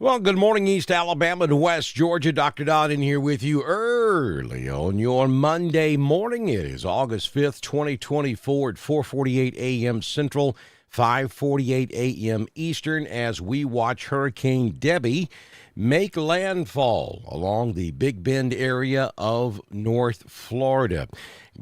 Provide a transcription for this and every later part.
Well, good morning, East Alabama and West Georgia. Dr. Dodd in here with you early on your Monday morning. It is August 5th, 2024 at 4:48 a.m. Central, 5:48 a.m. Eastern as we watch Hurricane Debby make landfall along the Big Bend area of North Florida.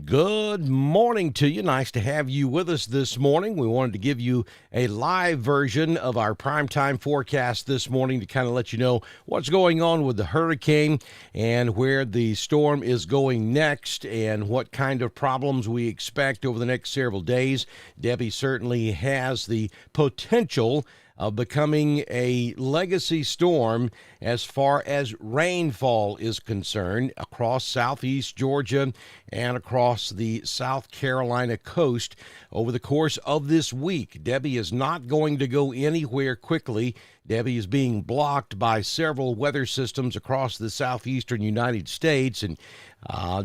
Good morning to you. Nice to have you with us this morning. We wanted to give you a live version of our primetime forecast this morning to kind of let you know what's going on with the hurricane and where the storm is going next and what kind of problems we expect over the next several days. Debby certainly has the potential of becoming a legacy storm as far as rainfall is concerned across southeast Georgia and across the South Carolina coast over the course of this week. Debby is not going to go anywhere quickly. Debby is being blocked by several weather systems across the southeastern United States, and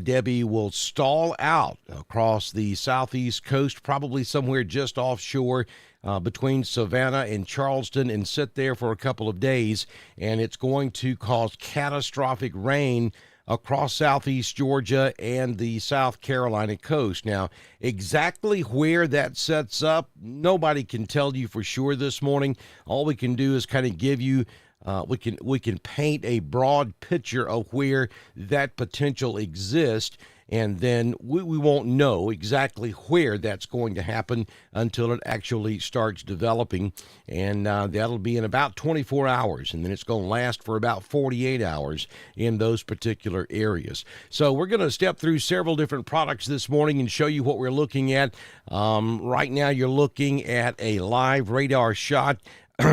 Debby will stall out across the southeast coast, probably somewhere just offshore between Savannah and Charleston, and sit there for a couple of days, and it's going to cause catastrophic rain across southeast Georgia and the South Carolina coast. Now, exactly where that sets up, nobody can tell you for sure this morning. All we can do is kind of give you we can paint a broad picture of where that potential exists, and then we won't know exactly where that's going to happen until it actually starts developing, and that'll be in about 24 hours, and then it's going to last for about 48 hours in those particular areas. So we're going to step through several different products this morning and show you what we're looking at. Right now you're looking at a live radar shot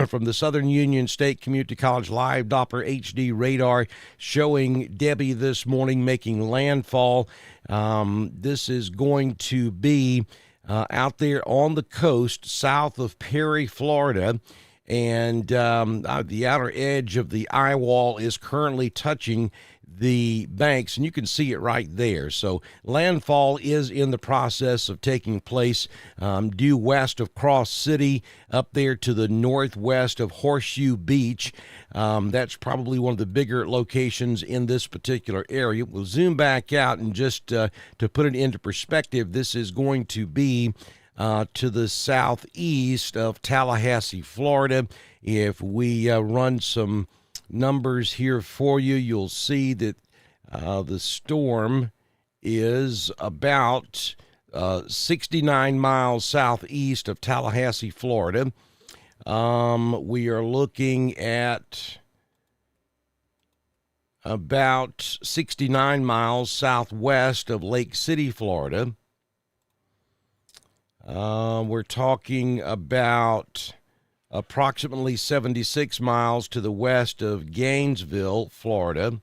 from the Southern Union State Community College Live Doppler HD radar showing Debby this morning making landfall. This is going to be out there on the coast south of Perry, Florida, and the outer edge of the eye wall is currently touching the banks, and you can see it right there. So landfall is in the process of taking place due west of Cross City, up there to the northwest of Horseshoe Beach. That's probably one of the bigger locations in this particular area. We'll zoom back out, and just to put it into perspective, this is going to be to the southeast of Tallahassee, Florida. If we run some numbers here for you, you'll see that the storm is about 69 miles southeast of Tallahassee, Florida. We are looking at about 69 miles southwest of Lake City, Florida. We're talking about approximately 76 miles to the west of Gainesville, Florida.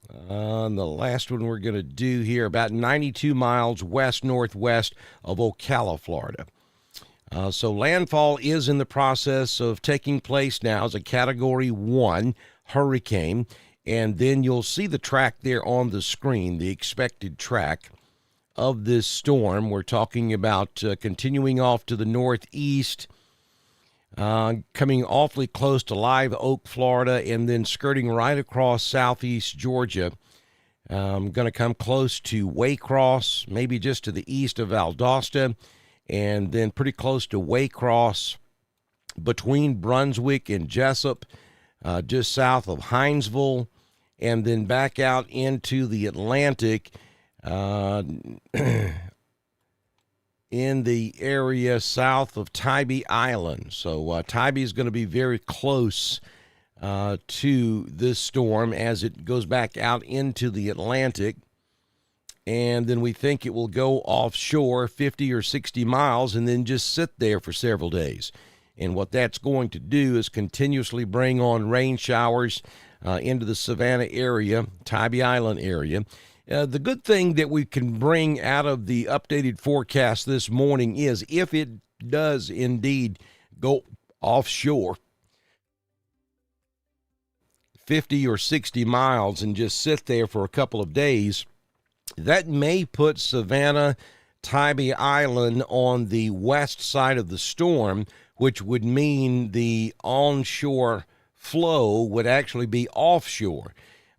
The last one we're going to do here, about 92 miles west-northwest of Ocala, Florida. So landfall is in the process of taking place now as a Category 1 hurricane, and then you'll see the track there on the screen, the expected track of this storm. We're talking about continuing off to the northeast, coming awfully close to Live Oak, Florida, and then skirting right across southeast Georgia. Going to come close to Waycross, maybe just to the east of Valdosta, and then pretty close to Waycross between Brunswick and Jessup, just south of Hinesville, and then back out into the Atlantic in the area south of Tybee Island. So Tybee is going to be very close to this storm as it goes back out into the Atlantic. And then we think it will go offshore 50 or 60 miles and then just sit there for several days. And what that's going to do is continuously bring on rain showers into the Savannah area, Tybee Island area. The good thing that we can bring out of the updated forecast this morning is if it does indeed go offshore 50 or 60 miles and just sit there for a couple of days, that may put Savannah, Tybee Island on the west side of the storm, which would mean the onshore flow would actually be offshore,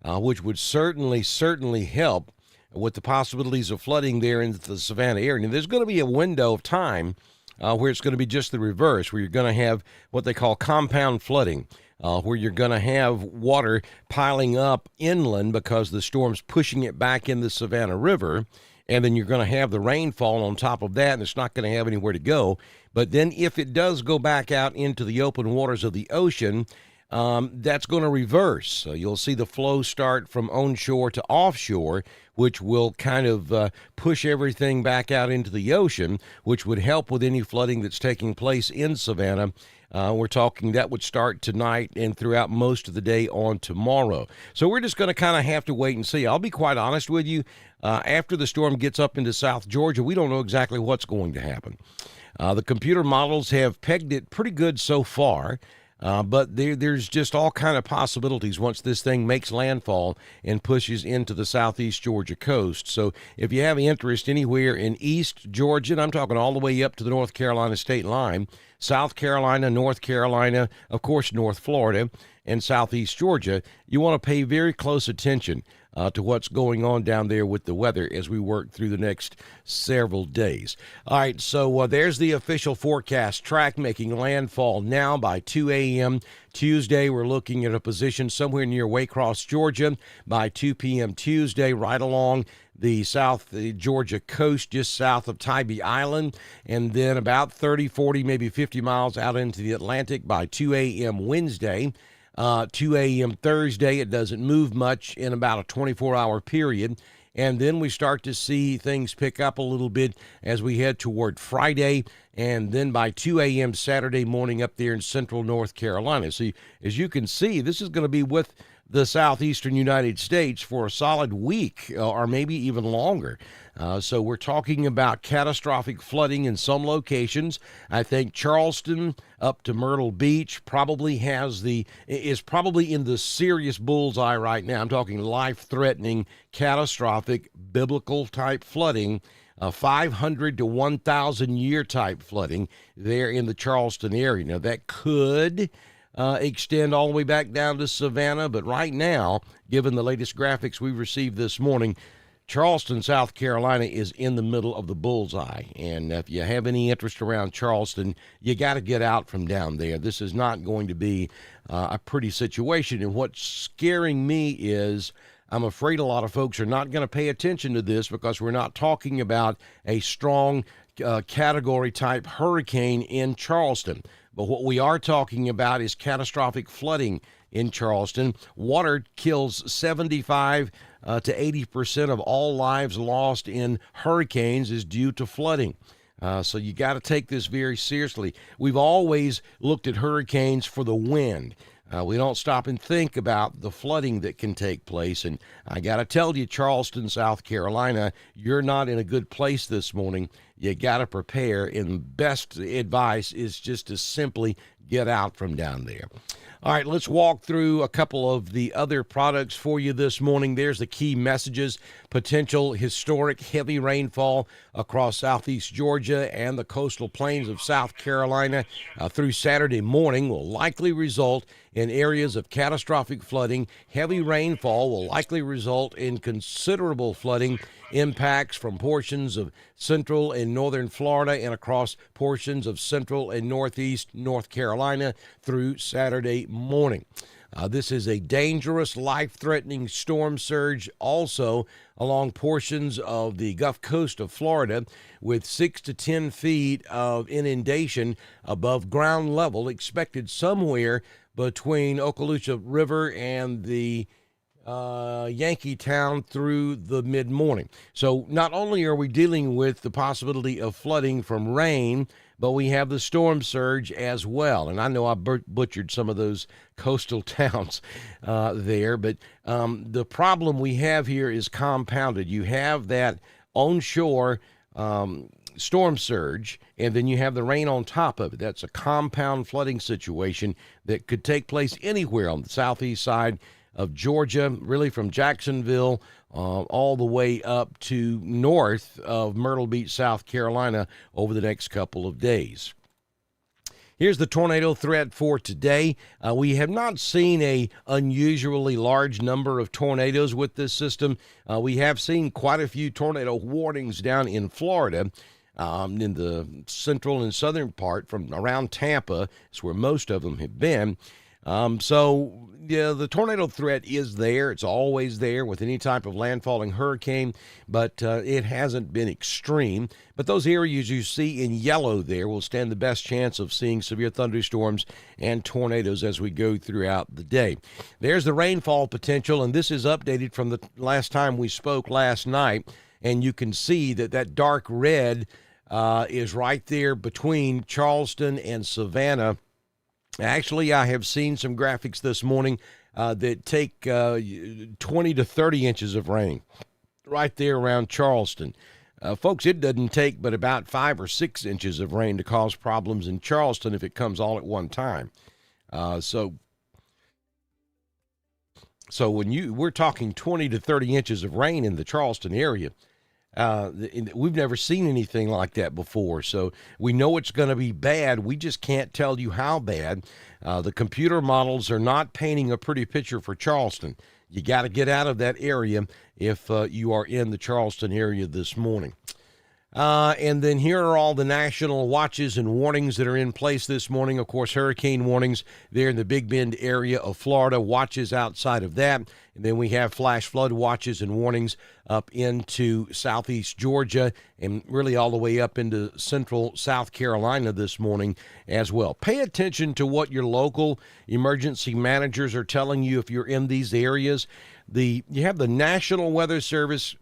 which would certainly help with the possibilities of flooding there in the Savannah area. And there's going to be a window of time where it's going to be just the reverse, where you're going to have what they call compound flooding, where you're going to have water piling up inland because the storm's pushing it back in the Savannah River, and then you're going to have the rainfall on top of that, and it's not going to have anywhere to go. But then if it does go back out into the open waters of the ocean, that's going to reverse. So you'll see the flow start from onshore to offshore, which will kind of push everything back out into the ocean, which would help with any flooding that's taking place in Savannah. We're talking that would start tonight and throughout most of the day on tomorrow. So we're just going to kind of have to wait and see. I'll be quite honest with you. After the storm gets up into South Georgia, we don't know exactly what's going to happen. The computer models have pegged it pretty good so far. But there's just all kind of possibilities once this thing makes landfall and pushes into the southeast Georgia coast. So if you have interest anywhere in East Georgia, and I'm talking all the way up to the North Carolina state line, South Carolina, North Carolina, of course, North Florida, and southeast Georgia, you want to pay very close attention to what's going on down there with the weather as we work through the next several days. All right, so there's the official forecast track making landfall now by 2 a.m. Tuesday. We're looking at a position somewhere near Waycross, Georgia by 2 p.m. Tuesday, right along the South Georgia coast, just south of Tybee Island, and then about 30, 40, maybe 50 miles out into the Atlantic by 2 a.m. Wednesday. 2 a.m. Thursday, it doesn't move much in about a 24-hour period. And then we start to see things pick up a little bit as we head toward Friday. And then by 2 a.m. Saturday morning up there in central North Carolina. So as you can see, this is going to be with the southeastern United States for a solid week or maybe even longer. So we're talking about catastrophic flooding in some locations. I think Charleston up to Myrtle Beach is probably in the serious bullseye right now. I'm talking life-threatening, catastrophic, biblical-type flooding, 500 to 1,000 year type flooding there in the Charleston area. Now that could extend all the way back down to Savannah, but right now, given the latest graphics we received this morning, Charleston, South Carolina is in the middle of the bullseye. And if you have any interest around Charleston, you got to get out from down there. This is not going to be a pretty situation. And what's scaring me is I'm afraid a lot of folks are not going to pay attention to this because we're not talking about a strong category type hurricane in Charleston. But what we are talking about is catastrophic flooding in Charleston. Water kills 75 to 80% of all lives lost in hurricanes is due to flooding. So you got to take this very seriously. We've always looked at hurricanes for the wind. We don't stop and think about the flooding that can take place. And I got to tell you, Charleston, South Carolina, you're not in a good place this morning. You got to prepare. And best advice is just to simply get out from down there. All right, let's walk through a couple of the other products for you this morning. There's the key messages. Potential historic heavy rainfall across southeast Georgia and the coastal plains of South Carolina through Saturday morning will likely result in areas of catastrophic flooding. Heavy rainfall will likely result in considerable flooding impacts from portions of central and northern Florida and across portions of central and northeast North Carolina through Saturday morning. This is a dangerous, life-threatening storm surge also along portions of the Gulf Coast of Florida with 6 to 10 feet of inundation above ground level expected somewhere between Okaloosa River and the Yankeetown through the mid-morning. So not only are we dealing with the possibility of flooding from rain, but we have the storm surge as well. And I know I butchered some of those coastal towns there, but the problem we have here is compounded. You have that onshore storm surge, and then you have the rain on top of it. That's a compound flooding situation that could take place anywhere on the southeast side of Georgia, really from Jacksonville all the way up to north of Myrtle Beach, South Carolina over the next couple of days. Here's the tornado threat for today. We have not seen a unusually large number of tornadoes with this system. We have seen quite a few tornado warnings down in Florida. In the central and southern part from around Tampa is where most of them have been. The tornado threat is there. It's always there with any type of landfalling hurricane, but it hasn't been extreme. But those areas you see in yellow there will stand the best chance of seeing severe thunderstorms and tornadoes as we go throughout the day. There's the rainfall potential, and this is updated from the last time we spoke last night, and you can see that dark red is right there between Charleston and Savannah. Actually, I have seen some graphics this morning that take 20 to 30 inches of rain right there around Charleston. Folks, it doesn't take but about 5 or 6 inches of rain to cause problems in Charleston if it comes all at one time. So when we're talking 20 to 30 inches of rain in the Charleston area, we've never seen anything like that before, so we know it's going to be bad. We just can't tell you how bad. The computer models are not painting a pretty picture for Charleston. You got to get out of that area if you are in the Charleston area this morning. And then here are all the national watches and warnings that are in place this morning. Of course, hurricane warnings there in the Big Bend area of Florida, watches outside of that. And then we have flash flood watches and warnings up into southeast Georgia and really all the way up into central South Carolina this morning as well. Pay attention to what your local emergency managers are telling you if you're in these areas. You have the National Weather Service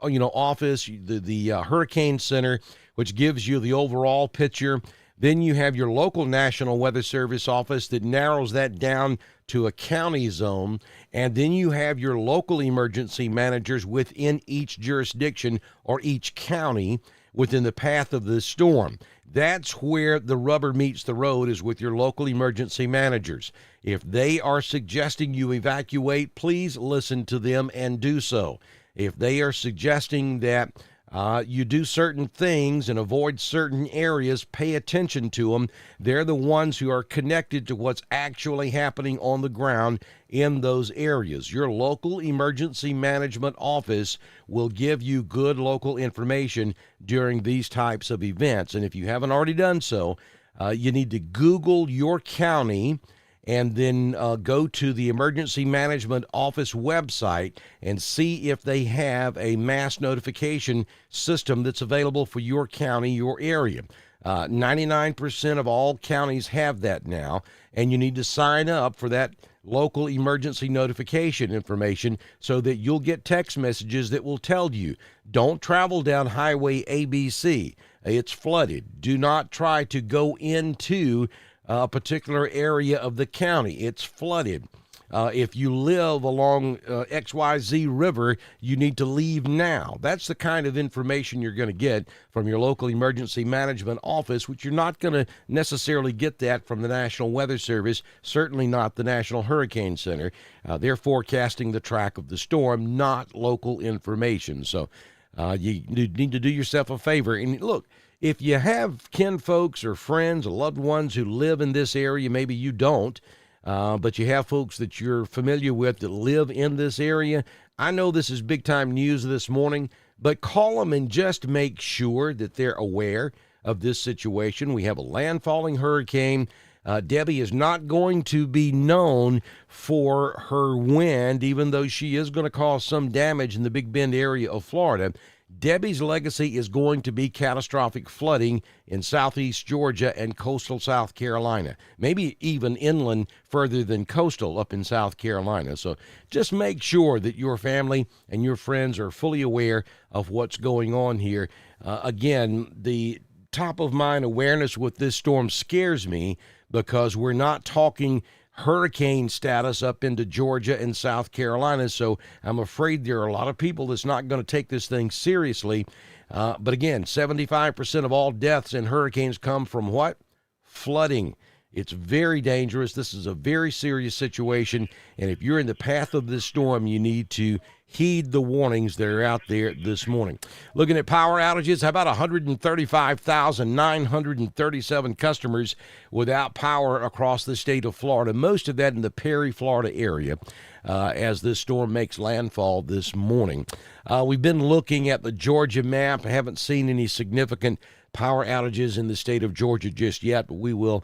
office, the Hurricane Center, which gives you the overall picture. Then you have your local National Weather Service office that narrows that down to a county zone. And then you have your local emergency managers within each jurisdiction or each county within the path of the storm. That's where the rubber meets the road, is with your local emergency managers. If they are suggesting you evacuate, please listen to them and do so. If they are suggesting that you do certain things and avoid certain areas, pay attention to them. They're the ones who are connected to what's actually happening on the ground in those areas. Your local emergency management office will give you good local information during these types of events. And if you haven't already done so, you need to Google your county and then go to the Emergency Management Office website and see if they have a mass notification system that's available for your county, your area. 99% of all counties have that now, and you need to sign up for that local emergency notification information so that you'll get text messages that will tell you, don't travel down Highway ABC. It's flooded. Do not try to go into a particular area of the county. It's flooded. If you live along XYZ River, you need to leave now. That's the kind of information you're going to get from your local emergency management office, which you're not going to necessarily get that from the National Weather Service, certainly not the National Hurricane Center. They're forecasting the track of the storm, not local information. So you need to do yourself a favor. And look, if you have kin folks or friends or loved ones who live in this area, maybe you don't, but you have folks that you're familiar with that live in this area, I know this is big-time news this morning, but call them and just make sure that they're aware of this situation. We have a landfalling hurricane. Debbie is not going to be known for her wind, even though she is going to cause some damage in the Big Bend area of Florida. Debbie's legacy is going to be catastrophic flooding in southeast Georgia and coastal South Carolina, maybe even inland further than coastal up in South Carolina. So just make sure that your family and your friends are fully aware of what's going on here. Again, the top of mind awareness with this storm scares me because we're not talking hurricane status up into Georgia and South Carolina, so I'm afraid there are a lot of people that's not going to take this thing seriously. But again, 75% of all deaths in hurricanes come from what? Flooding. It's very dangerous. This is a very serious situation, and if you're in the path of this storm, you need to heed the warnings that are out there this morning. Looking at power outages, how about 135,937 customers without power across the state of Florida, most of that in the Perry, Florida area, as this storm makes landfall this morning. We've been looking at the Georgia map. I haven't seen any significant power outages in the state of Georgia just yet, but we will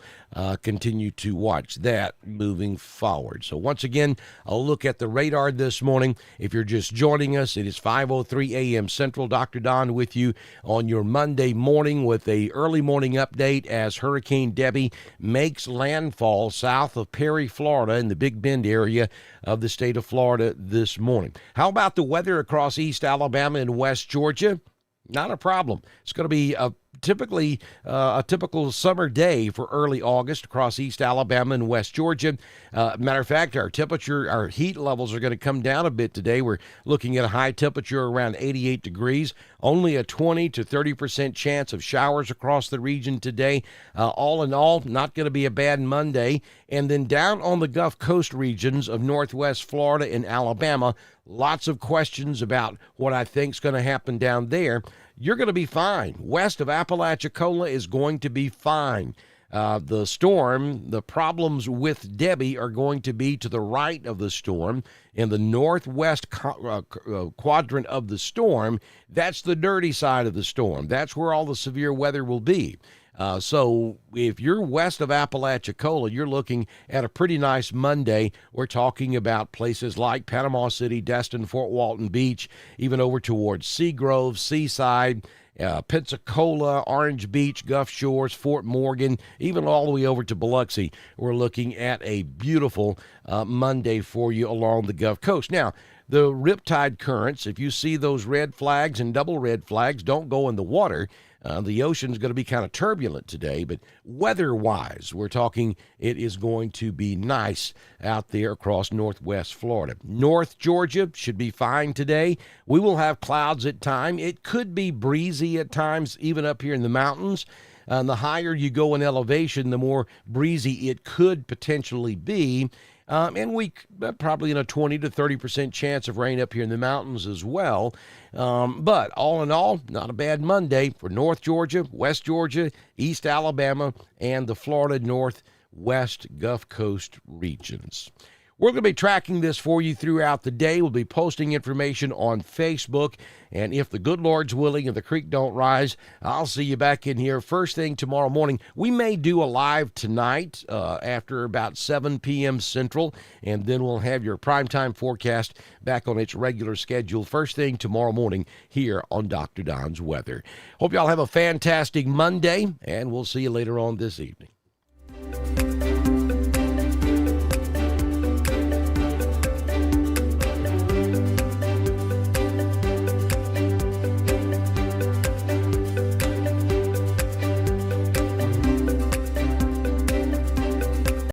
continue to watch that moving forward. So once again, I'll look at the radar this morning. If you're just joining us, it is 5:03 a.m. Central. Dr. Don with you on your Monday morning with a early morning update as Hurricane Debbie makes landfall south of Perry, Florida, in the Big Bend area of the state of Florida this morning. How about the weather across East Alabama and West Georgia? Not a problem. It's going to be a typical summer day for early August across East Alabama and West Georgia. Matter of fact, our heat levels are going to come down a bit today. We're looking at a high temperature around 88 degrees. Only a 20 to 30% chance of showers across the region today. All in all, not going to be a bad Monday. And then down on the Gulf Coast regions of Northwest Florida and Alabama, lots of questions about what I think is going to happen down there. You're going to be fine. West of Apalachicola is going to be fine. The storm, the problems with Debbie are going to be to the right of the storm. In the northwest quadrant of the storm, that's the dirty side of the storm. That's where all the severe weather will be. So if you're west of Apalachicola, you're looking at a pretty nice Monday. We're talking about places like Panama City, Destin, Fort Walton Beach, even over towards Seagrove, Seaside, Pensacola, Orange Beach, Gulf Shores, Fort Morgan, even all the way over to Biloxi. We're looking at a beautiful Monday for you along the Gulf Coast. Now, the riptide currents, if you see those red flags and double red flags, don't go in the water. The ocean's going to be kind of turbulent today, but weather-wise, we're talking it is going to be nice out there across northwest Florida. North Georgia should be fine today. We will have clouds at times. It could be breezy at times, even up here in the mountains. The higher you go in elevation, the more breezy it could potentially be. And we probably in a 20 to 30% chance of rain up here in the mountains as well. But all in all, not a bad Monday for North Georgia, West Georgia, East Alabama, and the Florida Northwest Gulf Coast regions. We're going to be tracking this for you throughout the day. We'll be posting information on Facebook. And if the good Lord's willing and the creek don't rise, I'll see you back in here first thing tomorrow morning. We may do a live tonight after about 7 p.m. Central, and then we'll have your primetime forecast back on its regular schedule first thing tomorrow morning here on Dr. Don's Weather. Hope y'all have a fantastic Monday, and we'll see you later on this evening.